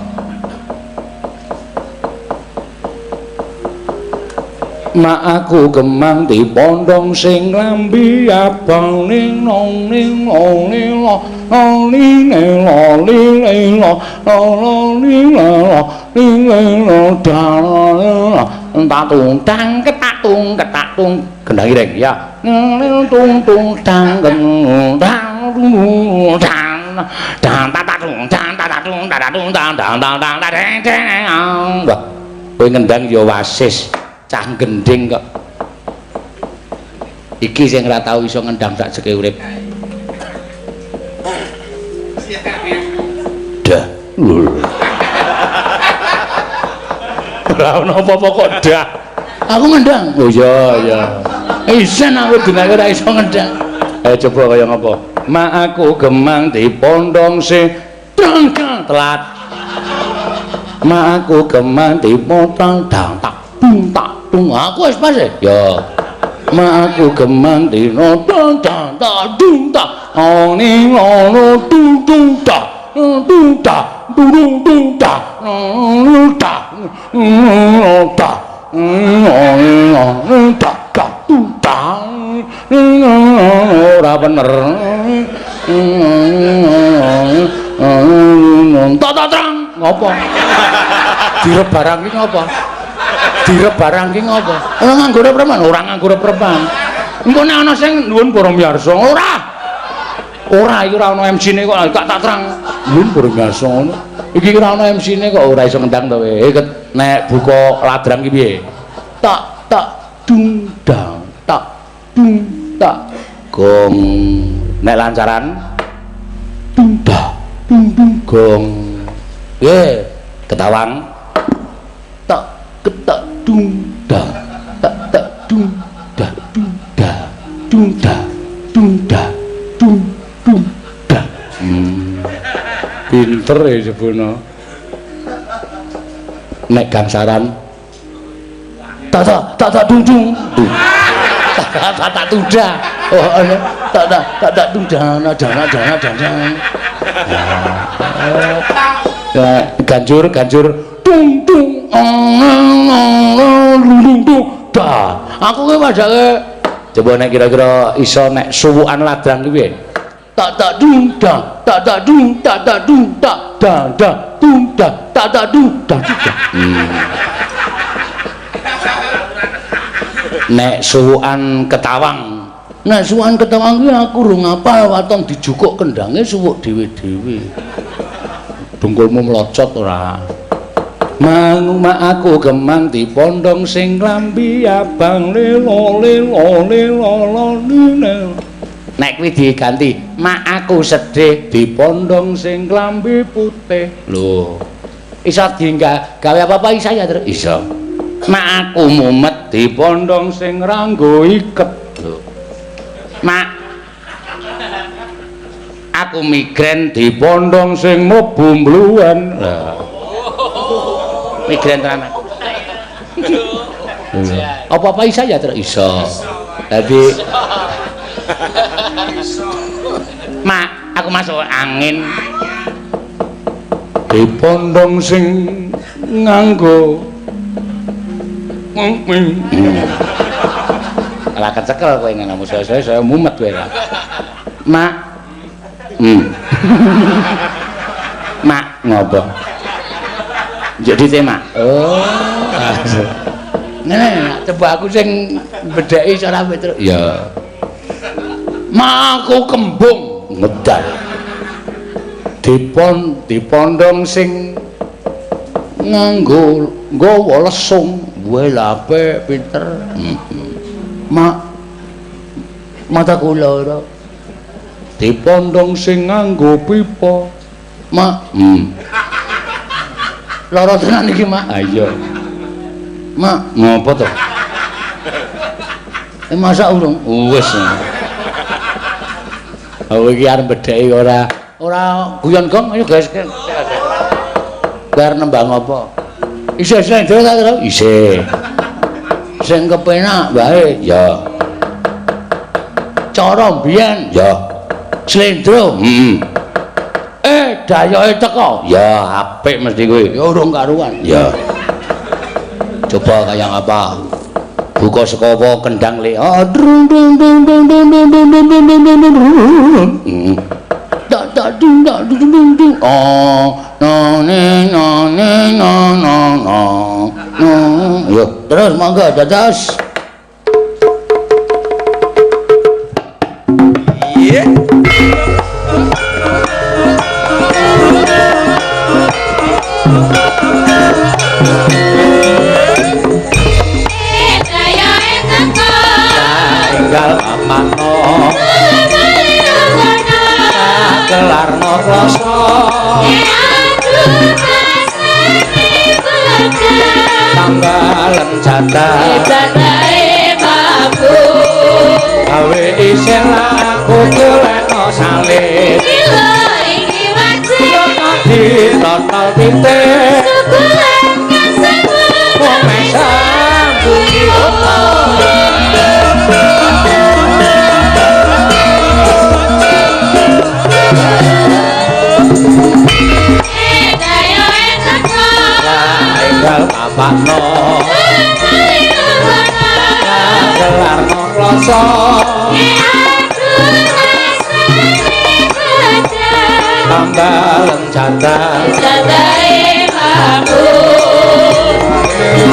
Mak aku gemang di pondong sing lambi abang ning nong ning nong ning nong ning lo ning lo lo ning lo ning lo tatung tang ketatung ketatung gendang ireng ya tung tung tang gendang tang tang tatatung tang tatatung tatatung tang tang tang tang tang tang. Wah, kowe ngendang ya wasis cah gending kok. Iki sing ora tau iso ngendang sak jeke urip. Dah. Ora ono apa-apa kok dah. Aku ngendang. Oh iya iya. Isen aku denake ora iso ngendang. Ayo coba kaya ngapa? Mak aku gemang di pondong sing telat. Mak aku gemang di pondong dang tak tung tak tung. Aku wis pas ya. Mak aku gemang di nodong dang tak tung tak. Oh ning ono tung tung tak. Tung tak tung tung tak. Tak. Tak. Tak tak tung tak. Ora bener. Tak terang ngopo? Direp barang iki ngopo? Direp barang iki ngopo? Ora nganggo preman, ora nganggo preman. Engko nek ana sing nuwun para miyarsa, ora. Ora iki ora ana MC-ne kok gak tak terang. Nuwun para miyarsa ngono. Iki ora ana MC-ne kok ora iso ngendang to we. Nek buka ladrang iki piye? Tak tak dung dang, tak dung tak gong. Nek lancaran dung dah dung dung gong. Ye, ketawang. Tak ketak dung dah, tak tak dung dah dung dah dung dah dung dah dung dung dah. Pinter ya jebono. Nek gangsaran tak dung dung. Tak tuda. Oh ana tak tuda dana. Ganjur tung tung dah. Aku ki padake coba nek kira-kira iso nek suwukan ladrang ki piye? Tak dung dah, tak dung tak dung tak dung tak dung dah. Nek suwukan ketawang. Nek suwukan ketawang ki aku rung apal waton dijukuk kendange suwuk dhewe-dhewe. Dungkulmu mlocot ora. Mak aku gemang di pondong sing lambi abang lelo. Nek kuwi diganti, mak aku sedih di pondong sing lambi putih. Lho. Iso dienggal gawe apa-apa isa ya terus iso. Mak aku mumet di pondong sing ranggo iket. Lho. Mak aku migren di pondong sing mlebu mbluwen. Lah. Migren tenan aku. Apa-apa isa ya terus iso. Dadi mak aku masuk angin di pondong sing nganggo ala kecekel kowe ngene saya mumet kowe lah. Mak mak ngopo jadi tema ngene coba aku sing bedheki cara terus ya mak aku kembung ngedal di pondong sing nganggo nggawa lesung wae lape pinter. Mak mata kula ora dipondong sing nganggo pipa mak lara tenan iki mak ayo mak ngopo to masak urung wis aku iki arep bedheki ora guyon gong ayo guys bar nembang apa isih slendro ta kira isih sing kepenak bae ya cara mbiyen ya slendro dayoke teko ya apik mesti kuwi ya urung karuan ya coba kayak apa buka saka apa kendang le dung dung dung dung dung dung dung dung dung dung dung dung tak tak ding tak ding ding ding oh no ne no ne no no no no yo terus mangga dadas iya tinggal apano kelarno kloso tambalen jatahe mampu gawe isin aku golekno salin iki wajib di total pitik wong mesam bunyi tinggal papakno gelarno kloso tambalen jatahe mampu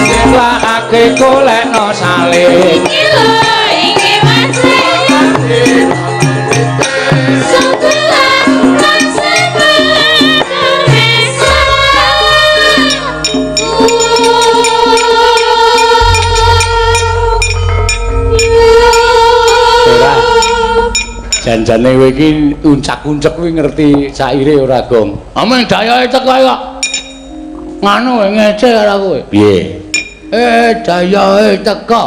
sing lakake golekno salin iki wajib janjane kowe iki uncak-uncek kuwi ngerti saire ora gong ameng dayoke teko kok nganu ngece karo kowe piye dayoke teko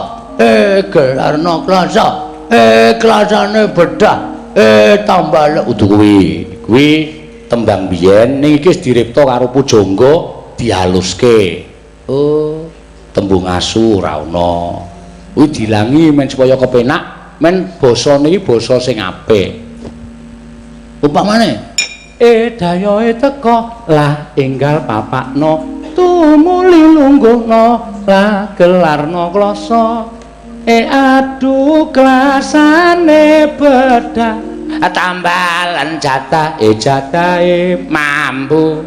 gelarno klasa klasane bedah tambal udu kuwi tembang biyen ning iki diripta karo pujangga dihaluske oh tembung asu ora ana kuwi dilangi men supaya kepenak men basa niki basa sing apik upamane dayoke teko lah enggal papakno tumuli lungguhno lah gelarno kloso aduh klasane bedah tambalan jatahe mampu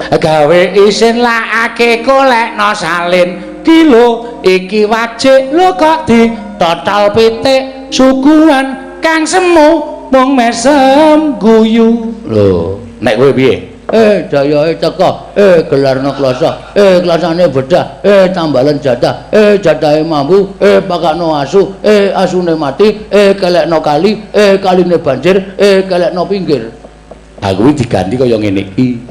gawe isin lakake golekno salin kilo iki wajib lho kok di total pitik suguhan kang semu mung mesem guyu lho nek kowe piye dayoke teko gelarno klasa klasane bedah tambalan jatahe mampu pakakno asu asune mati kelekno kali kaline banjir kelekno pinggir kuwi diganti kaya ngene iki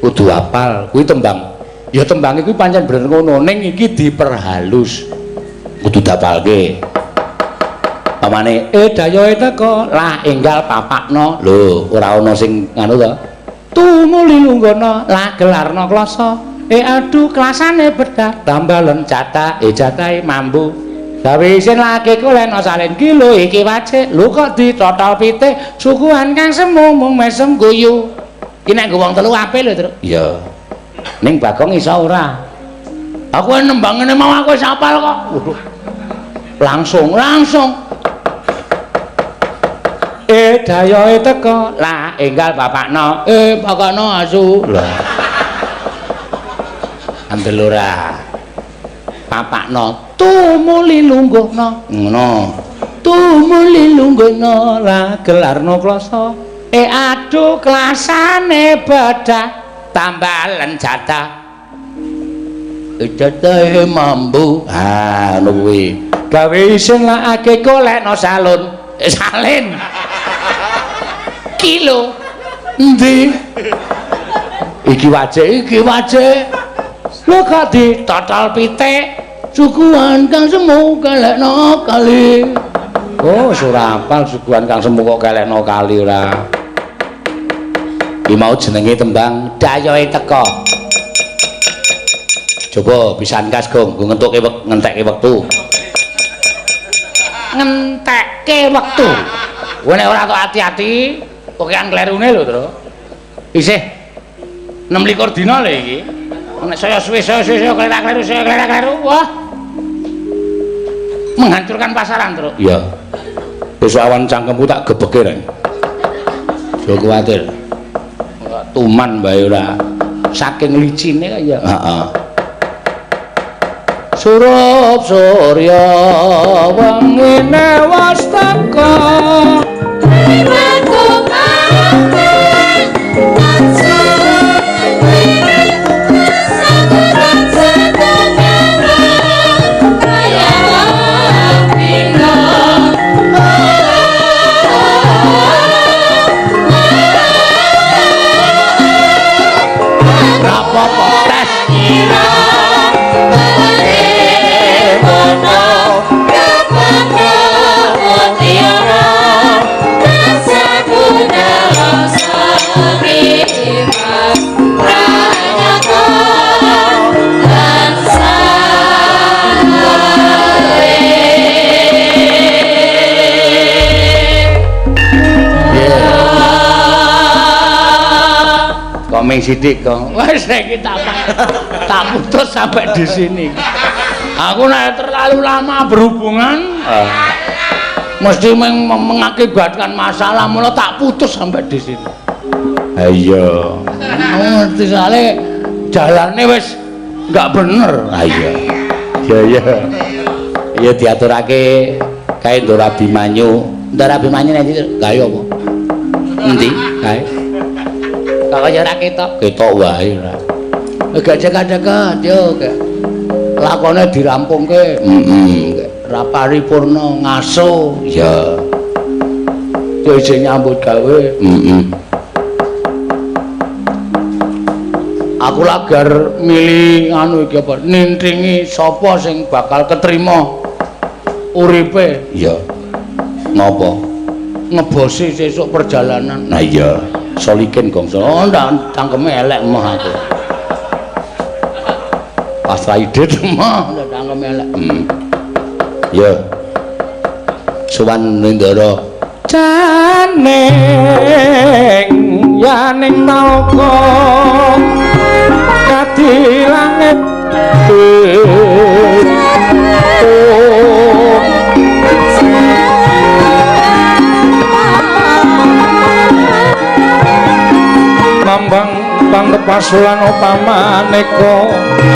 kudu apal kuwi tembang ya tembang iki pancen bener ngono ning iki diperhalus kudu dapalke pamane dayoke teko lah enggal papakno lho ora ana sing ngono to tumuli lungguhna lah gelarno kloso aduh klasane bedah tambalen jatahe mampu gawe isin laki golekno salin kilo iki wajib lho kok ditotol pitik suguhan kang semu mung mesem guyu iki nek wong telu apik lho Truk iya ning Bagong iso ora aku nembang ngene mau aku wis apal kok waduh langsung dayoke teko lah enggal bapakno pakakno asu lah andel ora bapakno tumuli lungguhna ngono tumuli lungguhna lah gelarno kloso aduh klasane bedah tambalen jatahe mampu ngono kuwi gawe isin lakake golekno salun Salin. Kilo. Endi? Iki wajik. Lho kadi total pitik. Suguhan kang semu kelekno kali. Oh, surapal suguhan kang semu kok kelekno kali ora. Iki mau jenenge tembang Dayohe Teka. Coba pisan kas Gong, ngentekke wektu. Ngentekke wektu. Kowe nek ora tok ati-ati, pokokan klerune lho, Tru. Isih 26 dina lho iki. Nek saya suwe kleru, wah. Menghancurkan pasaran, Tru. Iya. Wis awan cangkemku tak gebeke rek. Aja kuwatir. Tuman bae ora. Saking licine kaya ya. Heeh. Surup surya wengine wastaka. Komeng sithik kok. Wes iki tak putus sampai di sini. Aku nek terlalu lama berhubungan mesti mengakibatkan masalah, mula tak putus sampai di sini. Ha iya. Ngerti soalnya jalannya wis nggak bener. Ha iya. Iya. Iya diaturake kae Ndara Abimanyu. Ndara Abimanyu nanti gawe apa? Endi? Kae. Kok ya ora ketok wae ora. Gak jaga-jaga yo lakone dirampungke. Ra paripurna ngaso. Iya. Yo isih nyambut gawe. Aku lagar milih anu iki apa nintringi sapa sing bakal ketrima uripe. Iya. Ngopo? Ngebosi sesuk perjalanan. Nah iya, solikin gongso. Oh, ndak cangkeme elek mah aku. Pas raidit Mah ndak cangkeme elek. Ya. Suwan Ndara. Janing yaning nalka kadi langit Mambang pangepasulan upamaneka